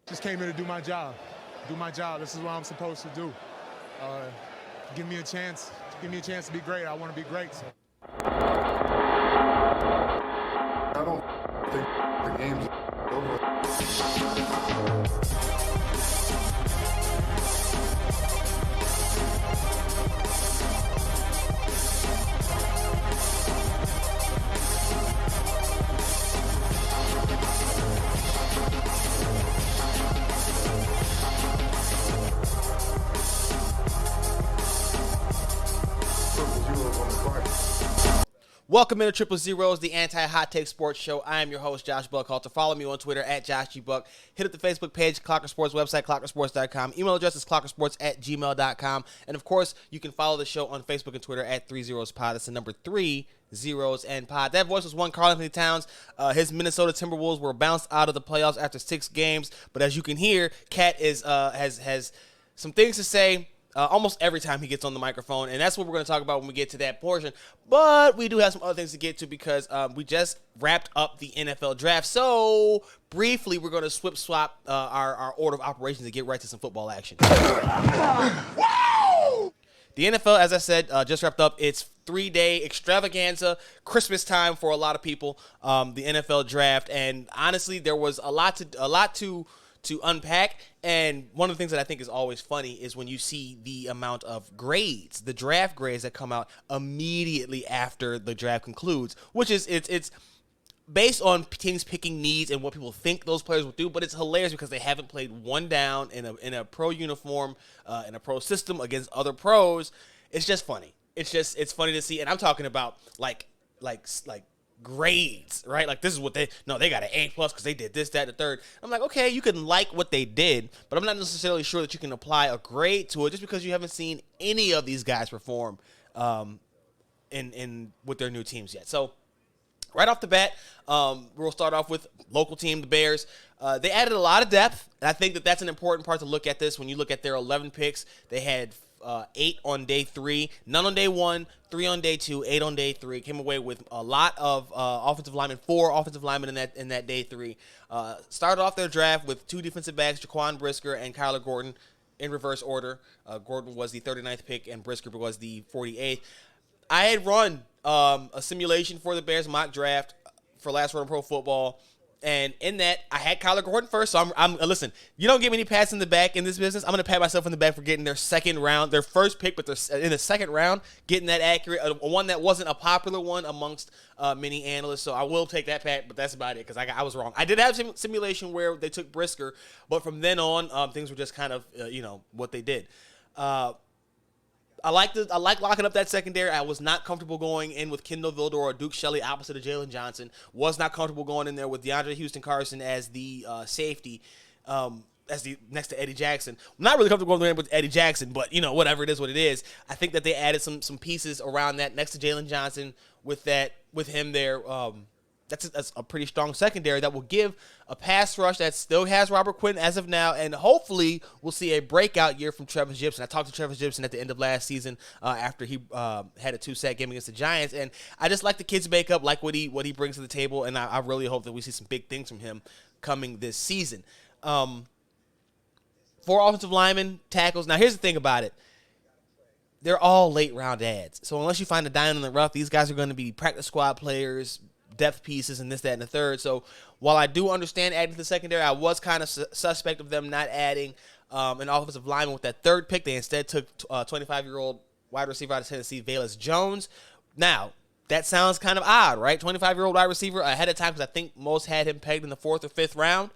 Just came here to do my job. Do my job. This is what I'm supposed to do. Give me a chance. Give me a chance to be great. I want to be great. So. I don't think the game's over. Welcome into Triple Zeros, the anti-hot take sports show. I am your host, Josh Buckhalter. Follow me on Twitter at JoshGBuck. Hit up the Facebook page, Clocker Sports website, clockersports.com. Email address is clockersports@gmail.com. And, of course, you can follow the show on Facebook and Twitter at 30spod. That's the number 3 zeros and pod. That voice was one Karl-Anthony Towns. His Minnesota Timberwolves were bounced out of the playoffs after 6 games. But as you can hear, Cat has some things to say. Almost every time he gets on the microphone, and that's what we're going to talk about when we get to that portion. But we do have some other things to get to because we just wrapped up the NFL draft. So, briefly, we're going to swap our order of operations to get right to some football action. The NFL, as I said, just wrapped up its 3-day extravaganza, Christmas time for a lot of people, the NFL draft. And honestly, there was a lot to unpack, and one of the things that I think is always funny is when you see the amount of grades, the draft grades that come out immediately after the draft concludes, which is it's based on teams picking needs and what people think those players will do, but it's hilarious because they haven't played one down in a pro uniform, in a pro system against other pros. It's just funny. It's funny to see, and I'm talking about like grades, right? Like, this is what they got an A+ because they did this, that, and the third. I'm like, okay, you can like what they did, but I'm not necessarily sure that you can apply a grade to it just because you haven't seen any of these guys perform in with their new teams yet. So right off the bat, we'll start off with local team, the Bears. They added a lot of depth, and I think that that's an important part to look at this. When you look at their 11 picks, they had 8 on day 3, none on day 1, 3 on day 2, 8 on day 3. Came away with a lot of offensive linemen, 4 offensive linemen in that day 3. Started off their draft with 2 defensive backs, Jaquan Brisker and Kyler Gordon, in reverse order. Gordon was the 39th pick, and Brisker was the 48th. I had run a simulation for the Bears mock draft for Last Word on Pro Football. And in that, I had Kyler Gordon first, so I'm listen, you don't give me any pats in the back in this business. I'm going to pat myself in the back for getting their first pick, but they're in the second round, getting that accurate, one that wasn't a popular one amongst many analysts. So I will take that pat, but that's about it because I was wrong. I did have simulation where they took Brisker, but from then on, things were just kind of, what they did. I like locking up that secondary. I was not comfortable going in with Kendall Vildor or Duke Shelley opposite of Jalen Johnson. Was not comfortable going in there with DeAndre Houston Carson as the safety, next to Eddie Jackson. I'm not really comfortable going in with Eddie Jackson, but whatever, it is what it is. I think that they added some pieces around that next to Jalen Johnson with him there. That's a pretty strong secondary that will give a pass rush that still has Robert Quinn as of now, and hopefully we'll see a breakout year from Travis Gibson. I talked to Travis Gibson at the end of last season after he had a 2-sack game against the Giants, and I just like the kid's makeup, like what he brings to the table, and I really hope that we see some big things from him coming this season. 4 offensive linemen, tackles. Now, here's the thing about it. They're all late-round ads, so unless you find a diamond in the rough, these guys are going to be practice squad players, depth pieces, and this, that, and the third. So while I do understand adding to the secondary, I was kind of suspect of them not adding an offensive lineman with that third pick. They instead took 25-year-old wide receiver out of Tennessee, Velus Jones. Now, that sounds kind of odd, right? 25-year-old wide receiver ahead of time because I think most had him pegged in the 4th or 5th round.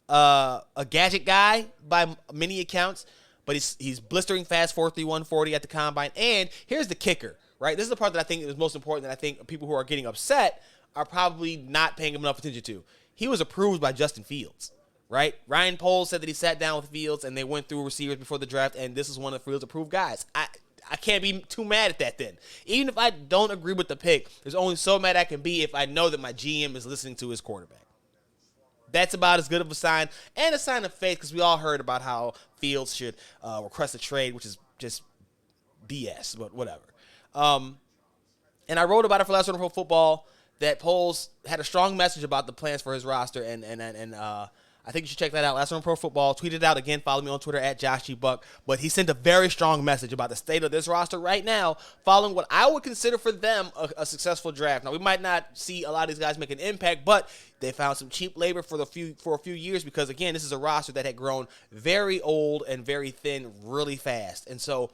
A gadget guy by many accounts, but he's blistering fast, 4.3, 140 at the combine. And here's the kicker, right? This is the part that I think is most important that I think people who are getting upset are probably not paying him enough attention to. He was approved by Justin Fields, right? Ryan Poles said that he sat down with Fields and they went through receivers before the draft, and this is one of Fields' approved guys. I can't be too mad at that then. Even if I don't agree with the pick, there's only so mad I can be if I know that my GM is listening to his quarterback. That's about as good of a sign, and a sign of faith, because we all heard about how Fields should request a trade, which is just BS, but whatever. And I wrote about it for Last Word on Pro Football, that Poles had a strong message about the plans for his roster, and I think you should check that out. Last One Pro Football. Tweet it out again. Follow me on Twitter at Josh G. Buck. But he sent a very strong message about the state of this roster right now, following what I would consider for them a successful draft. Now, we might not see a lot of these guys make an impact, but they found some cheap labor for a few years because, again, this is a roster that had grown very old and very thin really fast. And so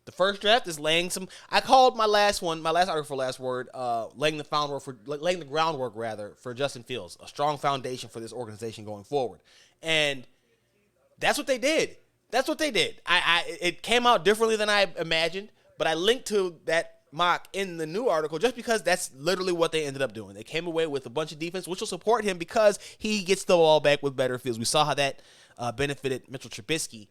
the first draft is laying some. I called my last article for Last Word, laying the groundwork for Justin Fields, a strong foundation for this organization going forward, and that's what they did. It came out differently than I imagined, but I linked to that mock in the new article just because that's literally what they ended up doing. They came away with a bunch of defense, which will support him because he gets the ball back with better fields. We saw how that benefited Mitchell Trubisky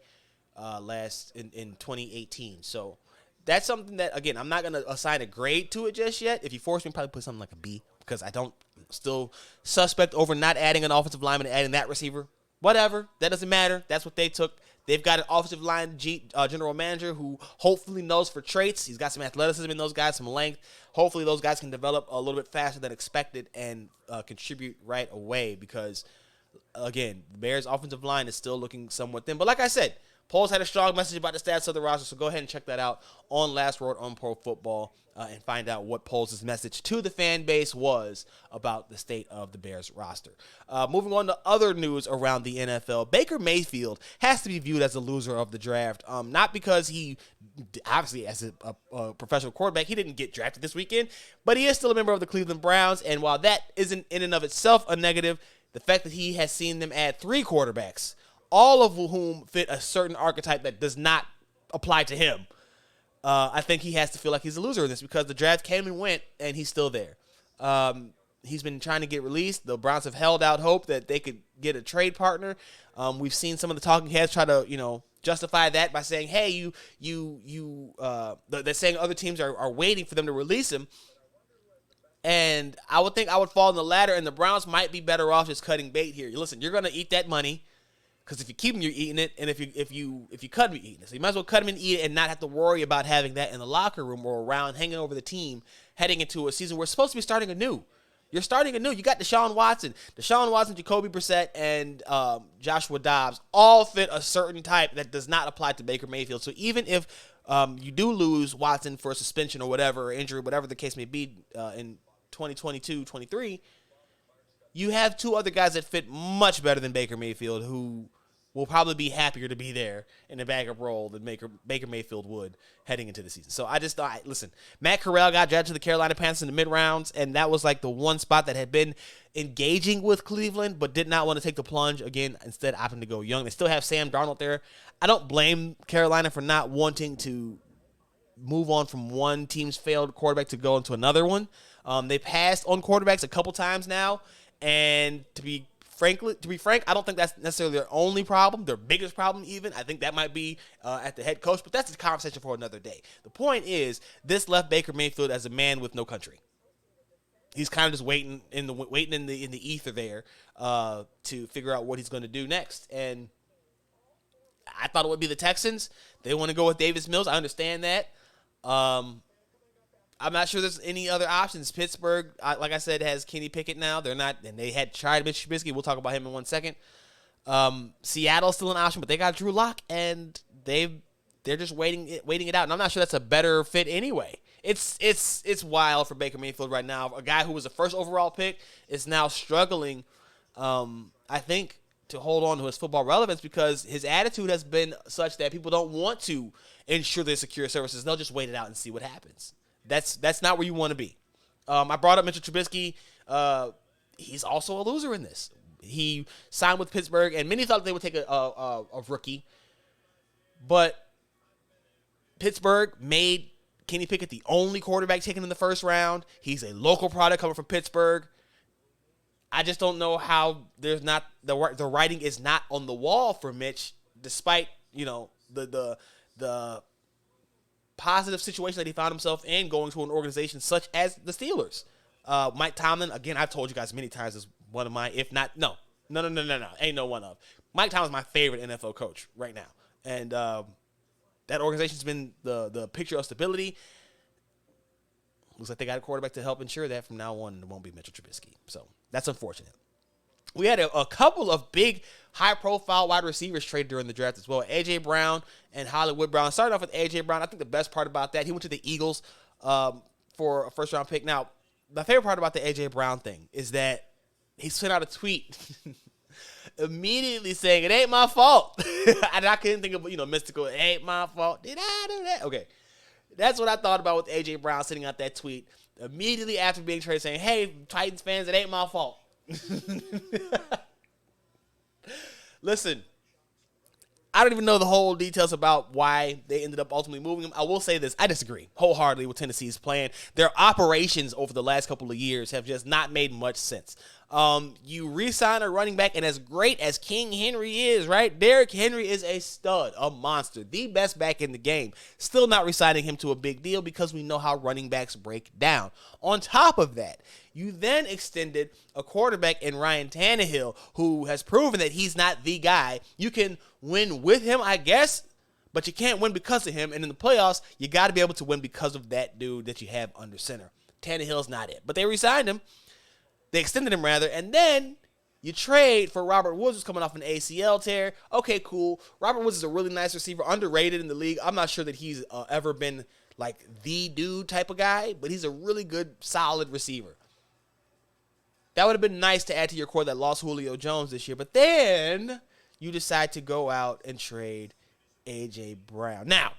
last in 2018. So that's something that, again, I'm not going to assign a grade to it just yet. If you force me, probably put something like a B because I'm still suspect over not adding an offensive lineman and adding that receiver. Whatever. That doesn't matter. That's what they took. They've got an offensive line general manager who hopefully knows for traits. He's got some athleticism in those guys, some length. Hopefully those guys can develop a little bit faster than expected and contribute right away because, again, the Bears' offensive line is still looking somewhat thin. But like I said, Poles had a strong message about the stats of the roster, so go ahead and check that out on Last Word on Pro Football and find out what Poles' message to the fan base was about the state of the Bears roster. Moving on to other news around the NFL, Baker Mayfield has to be viewed as a loser of the draft, not because he, obviously as a professional quarterback, he didn't get drafted this weekend, but he is still a member of the Cleveland Browns, and while that isn't in and of itself a negative, the fact that he has seen them add 3 quarterbacks, all of whom fit a certain archetype that does not apply to him, I think he has to feel like he's a loser in this because the draft came and went, and he's still there. He's been trying to get released. The Browns have held out hope that they could get a trade partner. We've seen some of the talking heads try to, justify that by saying, hey, they're saying other teams are waiting for them to release him. And I would think I would fall in the latter, and the Browns might be better off just cutting bait here. Listen, you're going to eat that money. Because if you keep him, you're eating it, and if you cut him, you're eating it. So you might as well cut him and eat it, and not have to worry about having that in the locker room or around, hanging over the team, heading into a season where it's supposed to be starting anew. You're starting anew. You got Deshaun Watson, Jacoby Brissett, and Joshua Dobbs all fit a certain type that does not apply to Baker Mayfield. So even if you do lose Watson for a suspension or whatever, or injury, whatever the case may be, in 2022-23. You have 2 other guys that fit much better than Baker Mayfield who will probably be happier to be there in a backup role than Baker Mayfield would heading into the season. So I just thought, listen, Matt Corral got drafted to the Carolina Panthers in the mid-rounds, and that was like the one spot that had been engaging with Cleveland but did not want to take the plunge. Again, instead opting to go young. They still have Sam Darnold there. I don't blame Carolina for not wanting to move on from one team's failed quarterback to go into another one. They passed on quarterbacks a couple times now. And to be frank, I don't think that's necessarily their only problem, their biggest problem even. I think that might be at the head coach, but that's a conversation for another day. The point is, this left Baker Mayfield as a man with no country. He's kind of just waiting in the ether there to figure out what he's going to do next. And I thought it would be the Texans. They want to go with Davis Mills. I understand that. I'm not sure there's any other options. Pittsburgh, like I said, has Kenny Pickett now. They're not, and they had tried Mitch Trubisky. We'll talk about him in 1 second. Seattle's still an option, but they got Drew Lock, and they're just waiting it out. And I'm not sure that's a better fit anyway. It's wild for Baker Mayfield right now. A guy who was a first overall pick is now struggling, I think, to hold on to his football relevance because his attitude has been such that people don't want to ensure their secure services. They'll just wait it out and see what happens. That's not where you want to be. I brought up Mitchell Trubisky. He's also a loser in this. He signed with Pittsburgh, and many thought they would take a rookie. But Pittsburgh made Kenny Pickett the only quarterback taken in the first round. He's a local product coming from Pittsburgh. I just don't know how there's not the writing is not on the wall for Mitch, despite the positive situation that he found himself in going to an organization such as the Steelers. Mike Tomlin, again, I've told you guys many times, is one of my, if not, no, ain't no one of. Mike Tomlin's my favorite NFL coach right now. And that organization's been the picture of stability. Looks like they got a quarterback to help ensure that from now on it won't be Mitchell Trubisky. So that's unfortunate. We had a couple of big, high-profile wide receivers traded during the draft as well. A.J. Brown and Hollywood Brown. Started off with A.J. Brown. I think the best part about that, he went to the Eagles for a first-round pick. Now, the favorite part about the A.J. Brown thing is that he sent out a tweet immediately saying, it ain't my fault. And I couldn't think of, mystical, it ain't my fault. Did I do that? Okay. That's what I thought about with A.J. Brown sending out that tweet immediately after being traded, saying, hey, Titans fans, it ain't my fault. Listen, I don't even know the whole details about why they ended up ultimately moving him. I will say this. I disagree wholeheartedly with Tennessee's plan. Their operations over the last couple of years have just not made much sense. You re-sign a running back, and as great as King Henry is, right? Derrick Henry is a stud, a monster, the best back in the game. Still not re-signing him to a big deal because we know how running backs break down. On top of that, you then extended a quarterback in Ryan Tannehill, who has proven that he's not the guy. You can win with him, I guess, but you can't win because of him. And in the playoffs, you got to be able to win because of that dude that you have under center. Tannehill's not it. But they re-signed him. They extended him, rather, and then you trade for Robert Woods, who's coming off an ACL tear. Okay, cool. Robert Woods is a really nice receiver, underrated in the league. I'm not sure that he's ever been like the dude type of guy, but he's a really good, solid receiver. That would have been nice to add to your core that lost Julio Jones this year, but then you decide to go out and trade A.J. Brown. Now,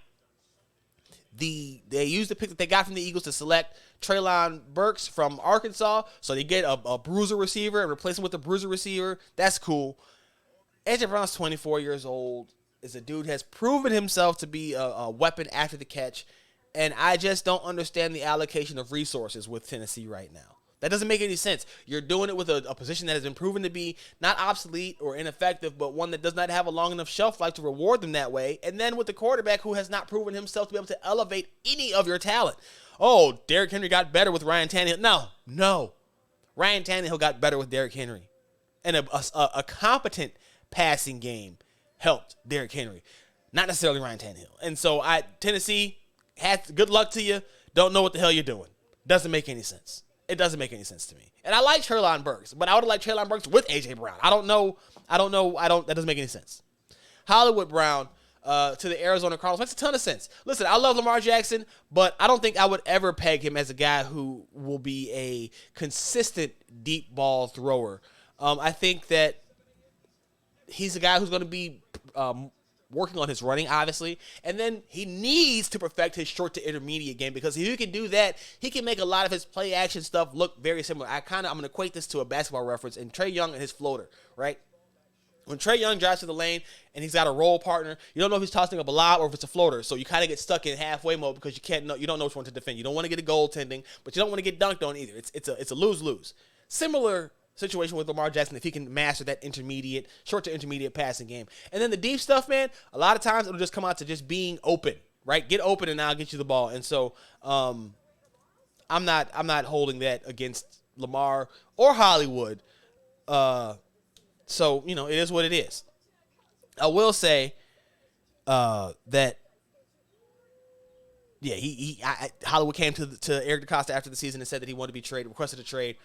they used the pick that they got from the Eagles to select Treylon Burks from Arkansas, so they get a bruiser receiver and replace him with a bruiser receiver. That's cool. A.J. Brown's 24 years old, is a dude has proven himself to be a weapon after the catch, and I just don't understand the allocation of resources with Tennessee right now. That doesn't make any sense. You're doing it with a position that has been proven to be not obsolete or ineffective, but one that does not have a long enough shelf life to reward them that way. And then with the quarterback who has not proven himself to be able to elevate any of your talent. Oh, Derrick Henry got better with Ryan Tannehill. No. Ryan Tannehill got better with Derrick Henry. And a competent passing game helped Derrick Henry. Not necessarily Ryan Tannehill. And so Tennessee, good luck to you. Don't know what the hell you're doing. Doesn't make any sense. It doesn't make any sense to me. And I like Treylon Burks, but I would have liked Treylon Burks with A.J. Brown. That doesn't make any sense. Hollywood Brown to the Arizona Cardinals makes a ton of sense. Listen, I love Lamar Jackson, but I don't think I would ever peg him as a guy who will be a consistent deep ball thrower. I think that he's a guy who's going to be working on his running, obviously, and then he needs to perfect his short to intermediate game, because if he can do that, he can make a lot of his play action stuff look very similar. I'm going to equate this to a basketball reference and Trae Young and his floater, right? When Trae Young drives to the lane and he's got a role partner, you don't know if he's tossing up a lob or if it's a floater, so you kind of get stuck in halfway mode because you don't know which one to defend. You don't want to get a goaltending, but you don't want to get dunked on either. It's a lose-lose. Similar situation with Lamar Jackson if he can master that short to intermediate passing game. And then the deep stuff, man, a lot of times it'll just come out to just being open, right? Get open and I'll get you the ball. And so I'm not holding that against Lamar or Hollywood. So, it is what it is. I will say that Hollywood came to Eric DeCosta after the season and said that he wanted to be requested a trade.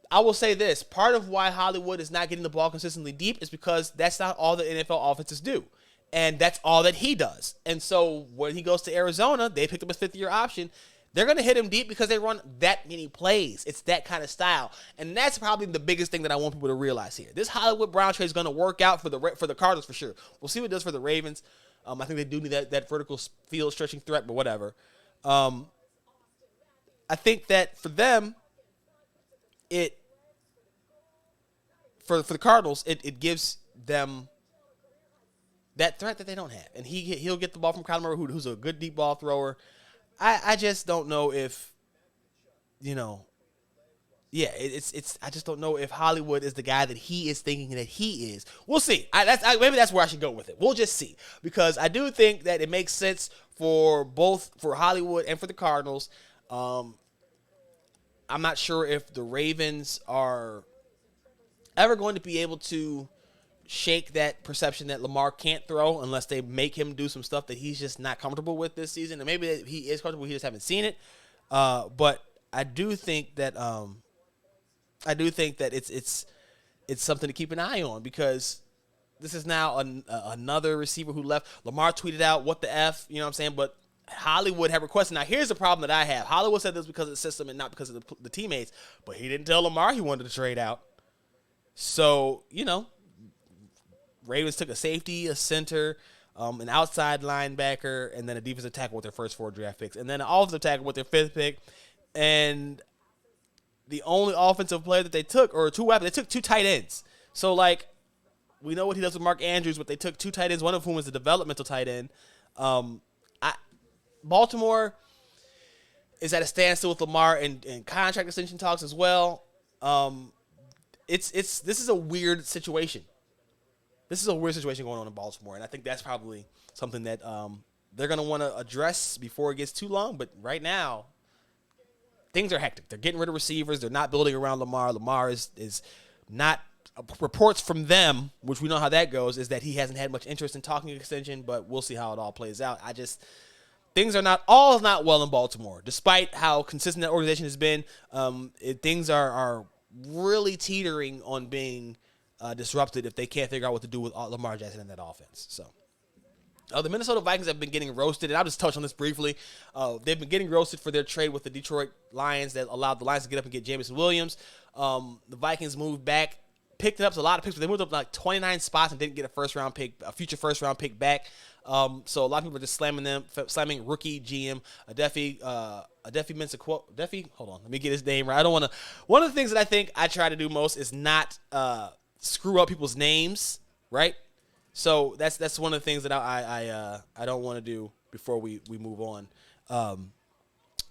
I will say this. Part of why Hollywood is not getting the ball consistently deep is because that's not all the NFL offenses do. And that's all that he does. And so when he goes to Arizona, they picked up a fifth-year option. They're going to hit him deep because they run that many plays. It's that kind of style. And that's probably the biggest thing that I want people to realize here. This Hollywood Brown trade is going to work out for the Cardinals for sure. We'll see what it does for the Ravens. I think they do need that vertical field stretching threat, but whatever. I think that for them, for the Cardinals, it gives them that threat that they don't have. And he'll get the ball from Kyler Murray, who's a good deep ball thrower. I just don't know if, I just don't know if Hollywood is the guy that he is thinking that he is. We'll see. Maybe that's where I should go with it. We'll just see. Because I do think that it makes sense for Hollywood and for the Cardinals. I'm not sure if the Ravens are ever going to be able to shake that perception that Lamar can't throw unless they make him do some stuff that he's just not comfortable with this season. And maybe he is comfortable, he just haven't seen it. But I do think that it's it's something to keep an eye on because this is now another receiver who left. Lamar tweeted out, what the F, you know what I'm saying? But Hollywood had requested. Now, here's the problem that I have. Hollywood said this because of the system and not because of the teammates, but he didn't tell Lamar he wanted to trade out. So, Ravens took a safety, a center, an outside linebacker, and then a defensive tackle with their first 4 draft picks, and then an offensive tackle with their 5th pick. And the only offensive player that they took, or 2 weapons, they took 2 tight ends. So, we know what he does with Mark Andrews, but they took 2 tight ends, one of whom was a developmental tight end. Baltimore is at a standstill with Lamar and contract extension talks as well. This is a weird situation. This is a weird situation going on in Baltimore, and I think that's probably something that they're going to want to address before it gets too long. But right now, things are hectic. They're getting rid of receivers. They're not building around Lamar. Lamar is not reports from them, which we know how that goes, is that he hasn't had much interest in talking extension, but we'll see how it all plays out. Things are not well in Baltimore, despite how consistent that organization has been. Things are really teetering on being disrupted if they can't figure out what to do with Lamar Jackson in that offense. So, the Minnesota Vikings have been getting roasted, and I'll just touch on this briefly. They've been getting roasted for their trade with the Detroit Lions that allowed the Lions to get up and get Jameson Williams. The Vikings moved back, picked up a lot of picks, but they moved up 29 spots and didn't get a future first round pick back. So a lot of people are just slamming rookie GM Adofo-Mensah. Hold on, let me get his name right. I don't want to. One of the things that I think I try to do most is not screw up people's names, right? So that's one of the things that I don't want to do before we move on.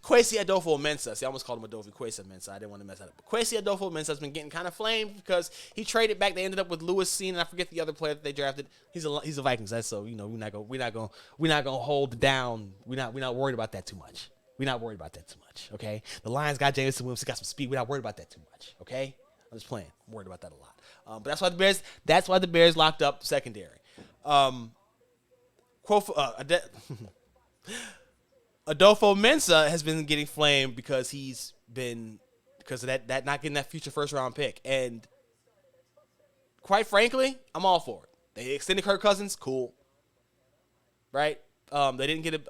Kwesi Adofo-Mensah. See, I almost called him Kwesi-Mensah. I didn't want to mess that up. But Kwesi Adofo-Mensah has been getting kind of flamed because he traded back. They ended up with Lewis Cine, and I forget the other player that they drafted. He's a Vikings. That's so we're not gonna hold down. We're not worried about that too much. Okay. The Lions got Jameson Williams. He got some speed. We're not worried about that too much. Okay. I'm just playing. I'm worried about that a lot. But that's why the Bears locked up the secondary. Adofo-Mensah has been getting flamed because of that not getting that future first round pick. And quite frankly, I'm all for it. They extended Kirk Cousins, cool. Right? They didn't get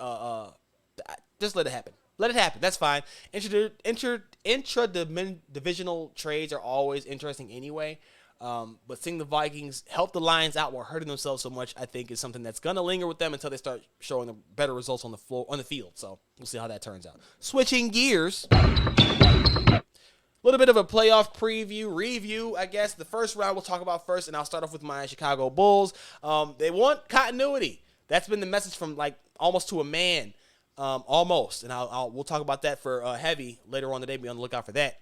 just let it happen. Let it happen. That's fine. Intra-divisional trades are always interesting anyway. But seeing the Vikings help the Lions out while hurting themselves so much, I think is something that's going to linger with them until they start showing them better results on the field. So we'll see how that turns out. Switching gears, a little bit of a playoff review, I guess. The first round we'll talk about first, and I'll start off with my Chicago Bulls. They want continuity. That's been the message from almost to a man, almost. And we'll talk about that for heavy later on today. Be on the lookout for that.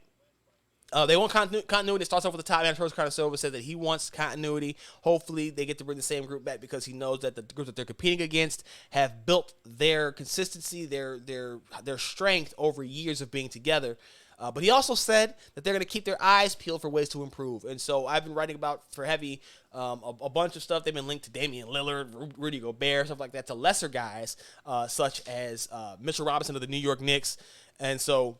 They want continuity. It starts off with the top man. Carter Silva said that he wants continuity. Hopefully, they get to bring the same group back because he knows that the group that they're competing against have built their consistency, their strength over years of being together. But he also said that they're going to keep their eyes peeled for ways to improve. And so I've been writing about for heavy a bunch of stuff. They've been linked to Damian Lillard, Rudy Gobert, stuff like that, to lesser guys such as Mitchell Robinson of the New York Knicks. And so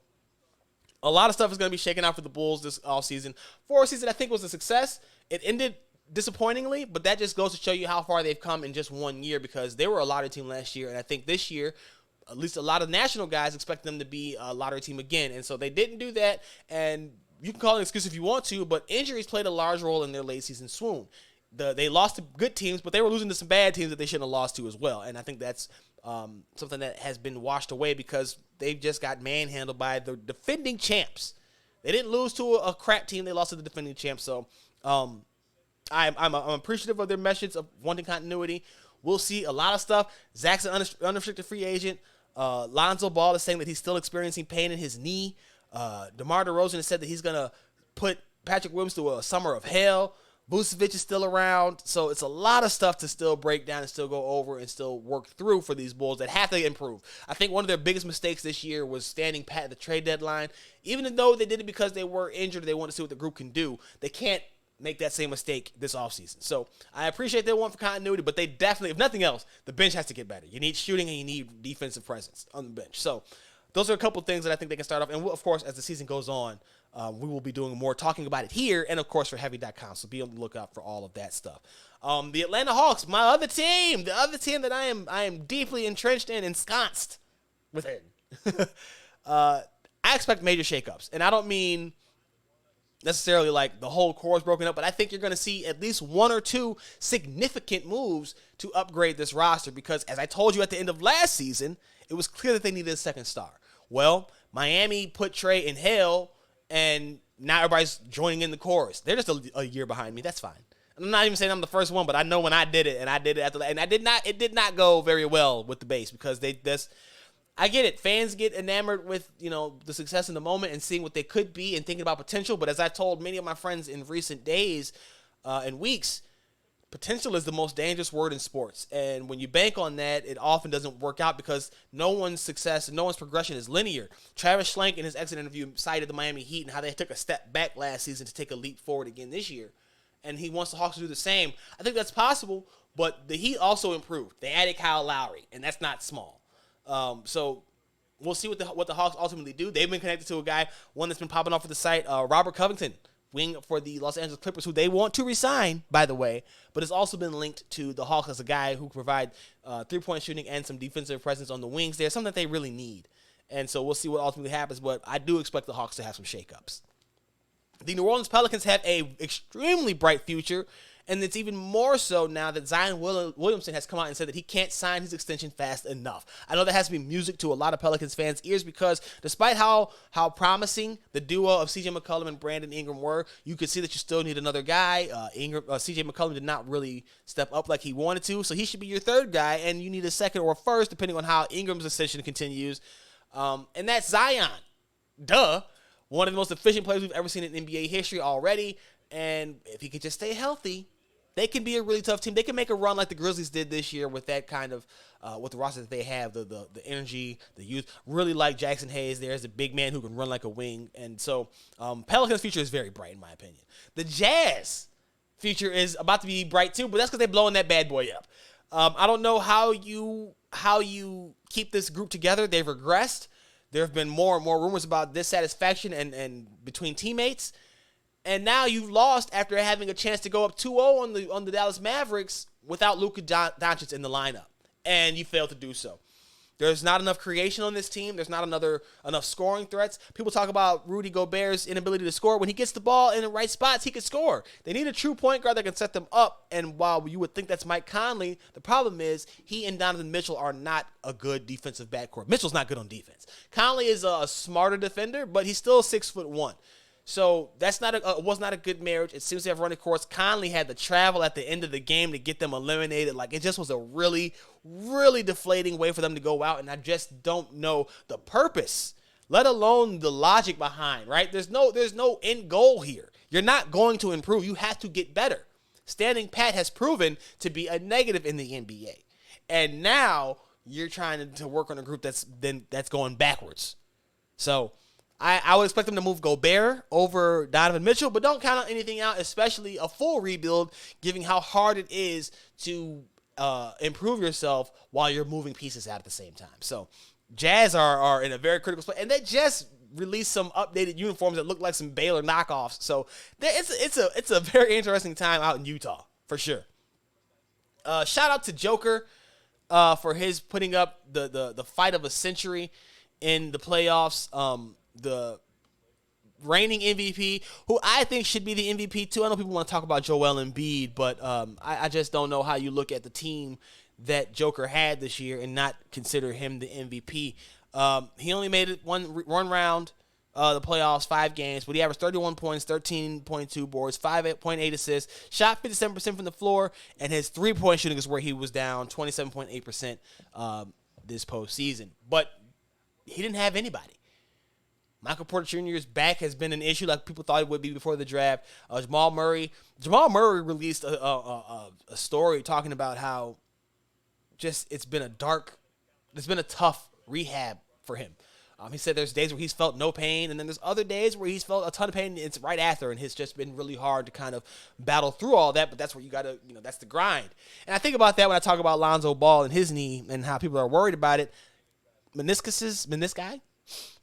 a lot of stuff is going to be shaken out for the Bulls this offseason. For a season, I think was a success. It ended disappointingly, but that just goes to show you how far they've come in just 1 year because they were a lottery team last year. And I think this year, at least a lot of national guys expect them to be a lottery team again. And so they didn't do that. And you can call it an excuse if you want to, but injuries played a large role in their late season swoon. They lost to good teams, but they were losing to some bad teams that they shouldn't have lost to as well. And I think that's something that has been washed away because they just got manhandled by the defending champs. They didn't lose to a crap team. They lost to the defending champs. So I'm appreciative of their message of wanting continuity. We'll see a lot of stuff. Zach's an unrestricted free agent. Lonzo Ball is saying that he's still experiencing pain in his knee. DeMar DeRozan has said that he's going to put Patrick Williams through a summer of hell. Vucevic is still around. So it's a lot of stuff to still break down and still go over and still work through for these Bulls that have to improve. I think one of their biggest mistakes this year was standing pat at the trade deadline. Even though they did it because they were injured, they want to see what the group can do. They can't make that same mistake this offseason. So I appreciate their want for continuity, but they definitely, if nothing else, the bench has to get better. You need shooting and you need defensive presence on the bench. So those are a couple things that I think they can start off. And of course, as the season goes on, We will be doing more talking about it here and, of course, for Heavy.com. So be on the lookout for all of that stuff. The Atlanta Hawks, my other team, the other team that I am deeply entrenched in, ensconced within. I expect major shakeups. And I don't mean necessarily like the whole core is broken up, but I think you're going to see at least one or two significant moves to upgrade this roster because, as I told you at the end of last season, it was clear that they needed a second star. Well, Miami put Trey in hell, and now everybody's joining in the chorus. They're just a year behind me. That's fine. I'm not even saying I'm the first one, but I know when I did it, and I did it it did not go very well with the base because I get it. Fans get enamored with, the success in the moment and seeing what they could be and thinking about potential. But as I told many of my friends in recent days and weeks, potential is the most dangerous word in sports. And when you bank on that, it often doesn't work out because no one's success and no one's progression is linear. Travis Schlenk in his exit interview cited the Miami Heat and how they took a step back last season to take a leap forward again this year. And he wants the Hawks to do the same. I think that's possible, but the Heat also improved. They added Kyle Lowry, and that's not small. So we'll see what the Hawks ultimately do. They've been connected to a guy, one that's been popping off of the site, Robert Covington, wing for the Los Angeles Clippers, who they want to resign, by the way, but has also been linked to the Hawks as a guy who can provide three-point shooting and some defensive presence on the wings there, something that they really need. And so we'll see what ultimately happens, but I do expect the Hawks to have some shakeups. The New Orleans Pelicans have a extremely bright future, and it's even more so now that Zion Williamson has come out and said that he can't sign his extension fast enough. I know that has to be music to a lot of Pelicans fans' ears because despite how promising the duo of C.J. McCollum and Brandon Ingram were, you could see that you still need another guy. C.J. McCollum did not really step up like he wanted to, so he should be your third guy, and you need a second or a first depending on how Ingram's ascension continues. And that's Zion. Duh. One of the most efficient players we've ever seen in NBA history already, and if he could just stay healthy, they can be a really tough team. They can make a run like the Grizzlies did this year with that kind of, with the roster that they have, the energy, the youth. Really like Jackson Hayes there as a big man who can run like a wing. And so Pelicans' future is very bright in my opinion. The Jazz future is about to be bright too, but that's because they're blowing that bad boy up. I don't know how you keep this group together. They've regressed. There have been more and more rumors about dissatisfaction and between teammates. And now you've lost after having a chance to go up 2-0 on the Dallas Mavericks without Luka Doncic in the lineup. And you failed to do so. There's not enough creation on this team. There's not enough scoring threats. People talk about Rudy Gobert's inability to score. When he gets the ball in the right spots, he can score. They need a true point guard that can set them up. And while you would think that's Mike Conley, the problem is he and Donovan Mitchell are not a good defensive backcourt. Mitchell's not good on defense. Conley is a smarter defender, but he's still 6'1". So that's was not a good marriage. It seems to have run its course. Conley had to travel at the end of the game to get them eliminated. Like, it just was a really, really deflating way for them to go out, and I just don't know the purpose, let alone the logic behind, right? There's no end goal here. You're not going to improve. You have to get better. Standing pat has proven to be a negative in the NBA. And now you're trying to work on a group that's going backwards. So I would expect them to move Gobert over Donovan Mitchell, but don't count on anything out, especially a full rebuild, given how hard it is to improve yourself while you're moving pieces out at the same time. So Jazz are in a very critical spot, and they just released some updated uniforms that look like some Baylor knockoffs. So it's a very interesting time out in Utah, for sure. Shout out to Joker for his putting up the fight of a century in the playoffs. The reigning MVP, who I think should be the MVP too. I know people want to talk about Joel Embiid, but I just don't know how you look at the team that Joker had this year and not consider him the MVP. He only made it one round, the playoffs, 5 games, but he averaged 31 points, 13.2 boards, 5.8 assists, shot 57% from the floor, and his three-point shooting is where he was down 27.8% this postseason. But he didn't have anybody. Michael Porter Jr.'s back has been an issue like people thought it would be before the draft. Jamal Murray released a story talking about how just it's been a tough rehab for him. He said there's days where he's felt no pain, and then there's other days where he's felt a ton of pain. It's right after, and it's just been really hard to kind of battle through all that, but that's where you got to, that's the grind. And I think about that when I talk about Lonzo Ball and his knee and how people are worried about it. Menisci?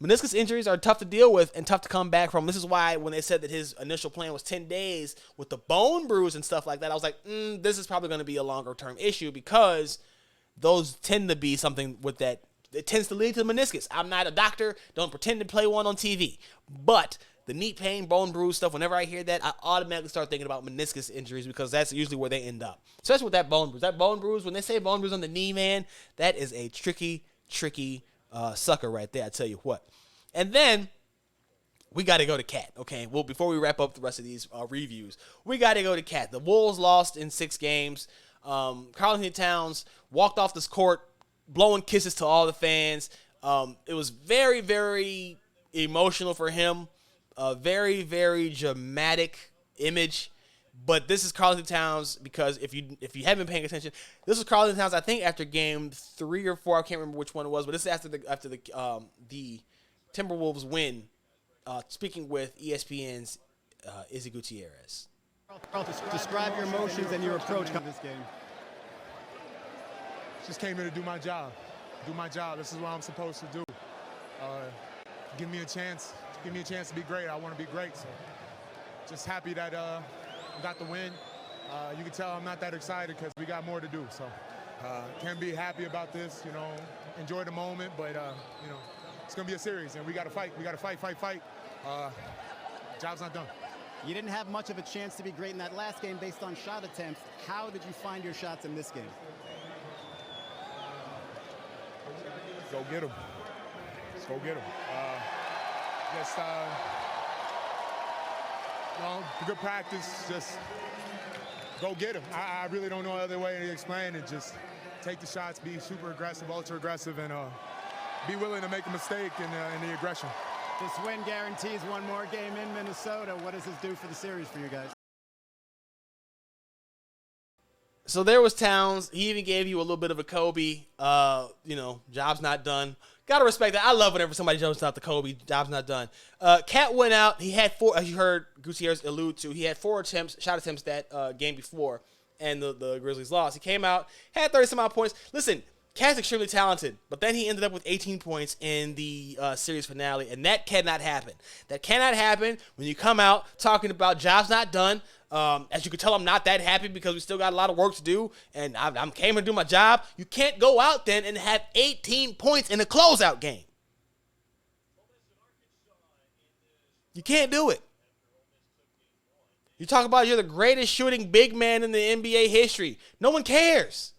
Meniscus injuries are tough to deal with and tough to come back from. This is why when they said that his initial plan was 10 days with the bone bruise and stuff like that, I was like, this is probably going to be a longer-term issue because those tend to be something with that. It tends to lead to meniscus. I'm not a doctor. Don't pretend to play one on TV. But the knee pain, bone bruise stuff, whenever I hear that, I automatically start thinking about meniscus injuries because that's usually where they end up. Especially with that bone bruise. That bone bruise, when they say bone bruise on the knee, man, that is a tricky sucker right there, I tell you what. And then we got to go to Cat, okay? Well, before we wrap up the rest of these reviews, we got to go to Cat. The Wolves lost in 6 games. Karl-Anthony Towns walked off this court blowing kisses to all the fans. It was very, very emotional for him. A very, very dramatic image. But this is Karl-Anthony Towns because if you haven't been paying attention, this was Karl-Anthony Towns, I think, after game 3 or 4. I can't remember which one it was, but this is after the Timberwolves win, speaking with ESPN's Izzy Gutierrez. Karl, describe your emotions and your approach to this game. Just came here to do my job. This is what I'm supposed to do. Give me a chance to be great. I want to be great. So just happy that we got the win. You can tell I'm not that excited because we got more to do. So can't be happy about this. Enjoy the moment, but it's gonna be a series, and we got to fight. We got to fight. Job's not done. You didn't have much of a chance to be great in that last game based on shot attempts. How did you find your shots in this game? Go get them. Let's go get them. Good practice. Just go get them. I really don't know other way to explain it. Just take the shots, be super aggressive, ultra aggressive, and be willing to make a mistake in the aggression. This win guarantees one more game in Minnesota. What does this do for the series for you guys? So there was Towns. He even gave you a little bit of a Kobe. Job's not done. Gotta respect that. I love whenever somebody jumps out the Kobe. Job's not done. Cat went out. He had 4, as you heard Gutierrez allude to. He had 4 shot attempts that game before, and the Grizzlies lost. He came out, had 30-some-odd points. Listen, Cat's extremely talented, but then he ended up with 18 points in the series finale, and that cannot happen. That cannot happen when you come out talking about job's not done. As you can tell, I'm not that happy because we still got a lot of work to do, and I came to do my job. You can't go out then and have 18 points in a closeout game. You can't do it. You talk about you're the greatest shooting big man in the NBA history. No one cares.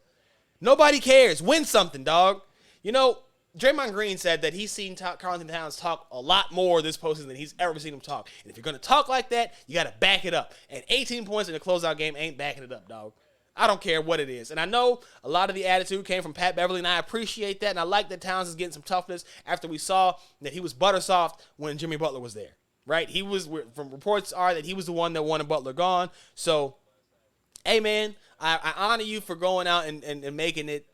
Nobody cares. Win something, dog. Draymond Green said that he's seen Karl-Anthony Towns talk a lot more this postseason than he's ever seen him talk. And if you're going to talk like that, you got to back it up. And 18 points in a closeout game ain't backing it up, dog. I don't care what it is. And I know a lot of the attitude came from Pat Beverly, and I appreciate that. And I like that Towns is getting some toughness after we saw that he was butter soft when Jimmy Butler was there, right? From reports are that he was the one that wanted Butler gone. So, hey, man, I honor you for going out and making it,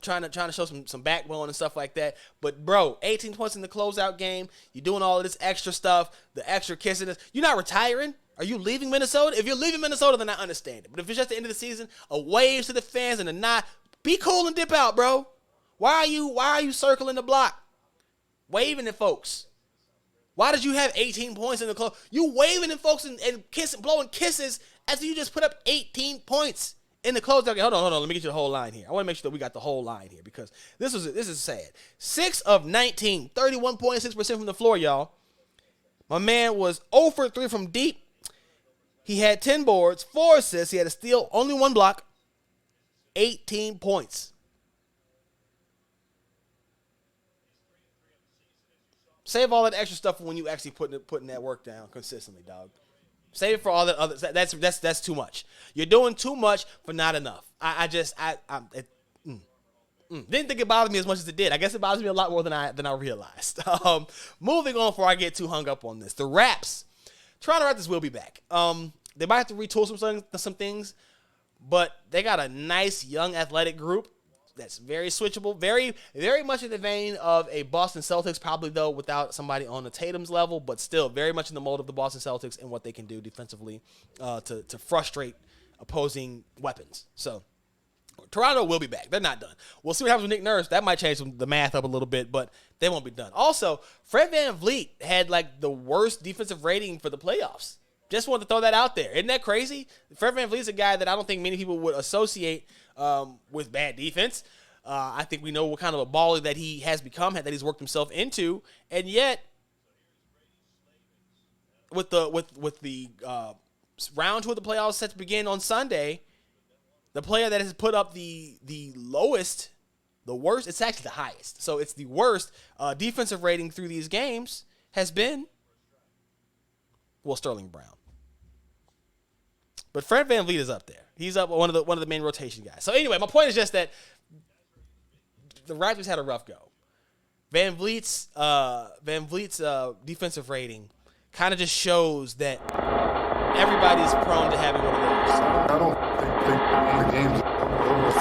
trying to show some backbone and stuff like that. But, bro, 18 points in the closeout game. You're doing all of this extra stuff, the extra kissing. You're not retiring. Are you leaving Minnesota? If you're leaving Minnesota, then I understand it. But if it's just the end of the season, a wave to the fans and a nod, be cool and dip out, bro. Why are you circling the block? Waving at folks. Why did you have 18 points in the close? You waving at folks and kissing, blowing kisses after you just put up 18 points in the closeout game. Hold on. Let me get you the whole line here. I want to make sure that we got the whole line here because this is sad. 6 of 19, 31.6% from the floor, y'all. My man was 0 for 3 from deep. He had 10 boards, 4 assists. He had a steal, only 1 block, 18 points. Save all that extra stuff for when you actually putting that work down consistently, dog. Save it for all that other. That's too much. You're doing too much for not enough. Didn't think it bothered me as much as it did. I guess it bothers me a lot more than I realized. Moving on before I get too hung up on this. The Raps. Toronto Raptors will be back. They might have to retool some things, but they got a nice young athletic group that's very switchable, very, very much in the vein of a Boston Celtics, probably though without somebody on the Tatum's level, but still very much in the mold of the Boston Celtics and what they can do defensively to frustrate opposing weapons. So Toronto will be back. They're not done. We'll see what happens with Nick Nurse. That might change the math up a little bit, but they won't be done. Also, Fred VanVleet had like the worst defensive rating for the playoffs. Just wanted to throw that out there. Isn't that crazy? Fred VanVleet's a guy that I don't think many people would associate with bad defense. I think we know what kind of a baller that he has become, that he's worked himself into, and yet with the round 2 of the playoffs set to begin on Sunday, the player that has put up the lowest, the worst, it's actually the highest. So it's the worst defensive rating through these games has been, Sterling Brown. But Fred VanVleet is up there. He's up one of the main rotation guys. So anyway, my point is just that the Raptors had a rough go. VanVleet's defensive rating kind of just shows that everybody's prone to having one of those. I don't think the game's over.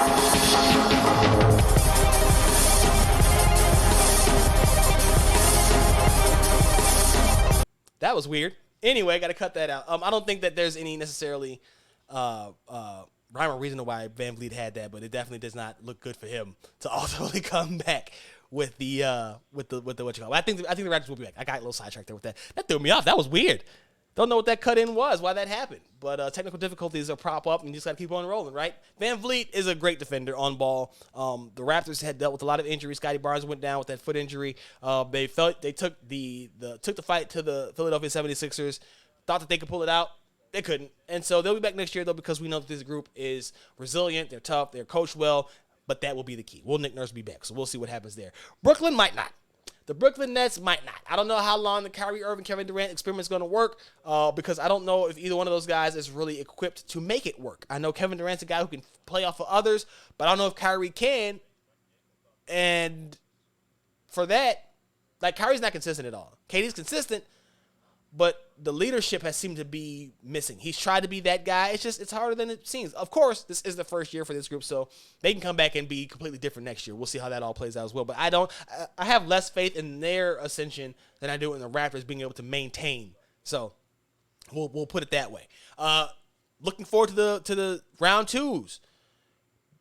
That was weird. Anyway, got to cut that out. I don't think that there's any necessarily rhyme or reason why VanVleet had that, but it definitely does not look good for him to ultimately come back with the what you call it. I think the Raptors will be back. I got a little sidetracked there with that. That threw me off. That was weird. Don't know what that cut-in was, why that happened. But technical difficulties will prop up, and you just got to keep on rolling, right? VanVleet is a great defender on ball. The Raptors had dealt with a lot of injuries. Scotty Barnes went down with that foot injury. They took the fight to the Philadelphia 76ers, thought that they could pull it out. They couldn't. And so they'll be back next year, though, because we know that this group is resilient. They're tough. They're coached well. But that will be the key. Will Nick Nurse be back? So we'll see what happens there. Brooklyn might not. The Brooklyn Nets might not. I don't know how long the Kyrie Irving, Kevin Durant experiment is going to work because I don't know if either one of those guys is really equipped to make it work. I know Kevin Durant's a guy who can play off of others, but I don't know if Kyrie can. And for that, like, Kyrie's not consistent at all. KD's consistent, but the leadership has seemed to be missing. He's tried to be that guy. It's harder than it seems. Of course, this is the first year for this group, so they can come back and be completely different next year. We'll see how that all plays out as well. But I have less faith in their ascension than I do in the Raptors being able to maintain. So we'll put it that way. Looking forward to the round 2s.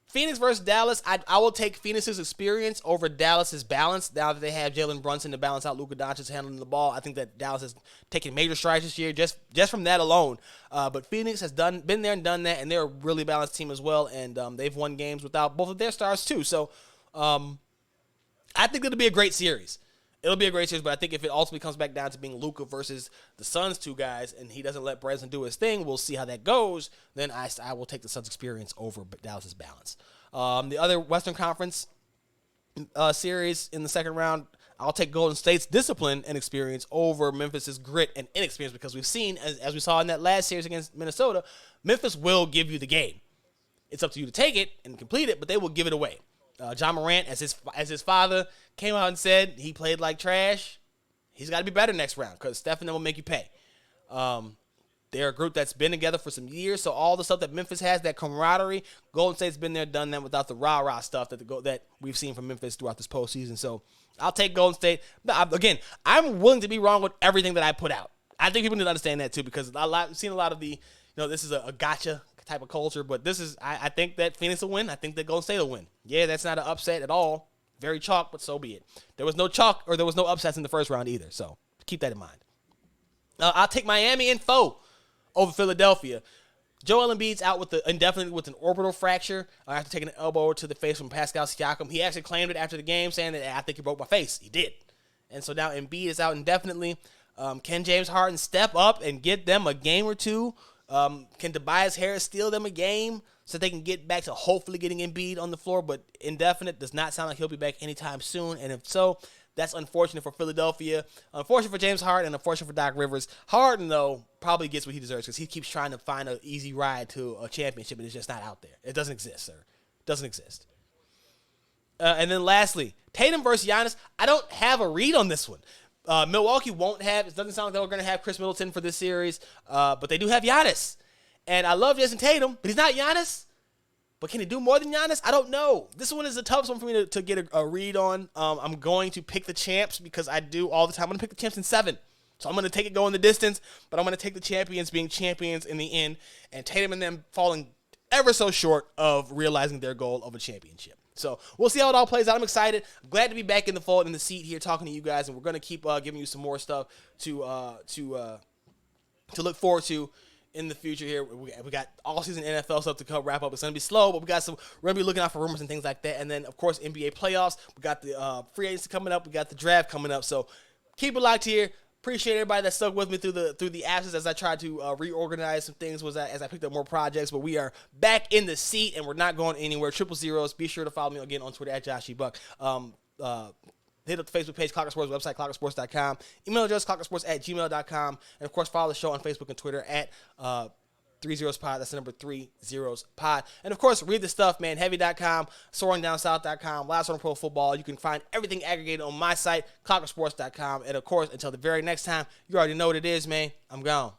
Phoenix versus Dallas, I will take Phoenix's experience over Dallas's balance now that they have Jalen Brunson to balance out Luka Doncic handling the ball. I think that Dallas has taken major strides this year just from that alone. But Phoenix has been there and done that, and they're a really balanced team as well, and they've won games without both of their stars too. So I think it'll be a great series. It'll be a great series, but I think if it ultimately comes back down to being Luka versus the Suns 2 guys, and he doesn't let Brunson do his thing, we'll see how that goes. Then I will take the Suns' experience over Dallas's balance. The other Western Conference series in the second round, I'll take Golden State's discipline and experience over Memphis's grit and inexperience because we've seen, as we saw in that last series against Minnesota, Memphis will give you the game. It's up to you to take it and complete it, but they will give it away. John Morant, as his father, came out and said he played like trash. He's got to be better next round because Steph and them will make you pay. They're a group that's been together for some years, so all the stuff that Memphis has, that camaraderie, Golden State's been there, done that without the rah-rah stuff that we've seen from Memphis throughout this postseason. So I'll take Golden State. Again, I'm willing to be wrong with everything that I put out. I think people need to understand that too because I've seen a lot of the, this is a gotcha type of culture, but this is, I think that Phoenix will win. I think that Golden State will win. Yeah, that's not an upset at all. Very chalk, but so be it. There was no chalk or there was no upsets in the first round either, so keep that in mind. I'll take Miami in 4 over Philadelphia. Joel Embiid's out indefinitely with an orbital fracture after taking an elbow to the face from Pascal Siakam. He actually claimed it after the game, saying that I think he broke my face. He did. And so now Embiid is out indefinitely. Can James Harden step up and get them a game or two? Can Tobias Harris steal them a game so they can get back to hopefully getting Embiid on the floor? But indefinite does not sound like he'll be back anytime soon. And if so, that's unfortunate for Philadelphia, unfortunate for James Harden, and unfortunate for Doc Rivers. Harden, though, probably gets what he deserves because he keeps trying to find an easy ride to a championship, and it's just not out there. It doesn't exist, sir. It doesn't exist. And then lastly, Tatum versus Giannis. I don't have a read on this one. Milwaukee won't have, it doesn't sound like they're going to have Chris Middleton for this series, but they do have Giannis. And I love Jason Tatum, but he's not Giannis. But can he do more than Giannis? I don't know. This one is a tough one for me to get a read on. I'm going to pick the champs because I do all the time. I'm going to pick the champs in 7. So I'm going to take it going the distance, but I'm going to take the champions being champions in the end. And Tatum and them falling ever so short of realizing their goal of a championship. So we'll see how it all plays out. I'm excited. I'm glad to be back in the fold, in the seat here, talking to you guys, and we're going to keep giving you some more stuff to look forward to in the future here. We got all season NFL stuff to come wrap up. It's going to be slow, but we're going to be looking out for rumors and things like that. And then, of course, NBA playoffs. We got the free agency coming up. We got the draft coming up. So keep it locked here. Appreciate everybody that stuck with me through the absence as I tried to reorganize some things as I picked up more projects. But we are back in the seat, and we're not going anywhere. 000. Be sure to follow me again on Twitter at JoshyBuck. Hit up the Facebook page, Clocker Sports, website, clockersports.com. Email address, clockersports@gmail.com. And, of course, follow the show on Facebook and Twitter at 30pod. That's the number 30pod. And, of course, read the stuff, man. Heavy.com, soaringdownsouth.com, Last One Pro Football. You can find everything aggregated on my site, clockersports.com. And, of course, until the very next time, you already know what it is, man. I'm gone.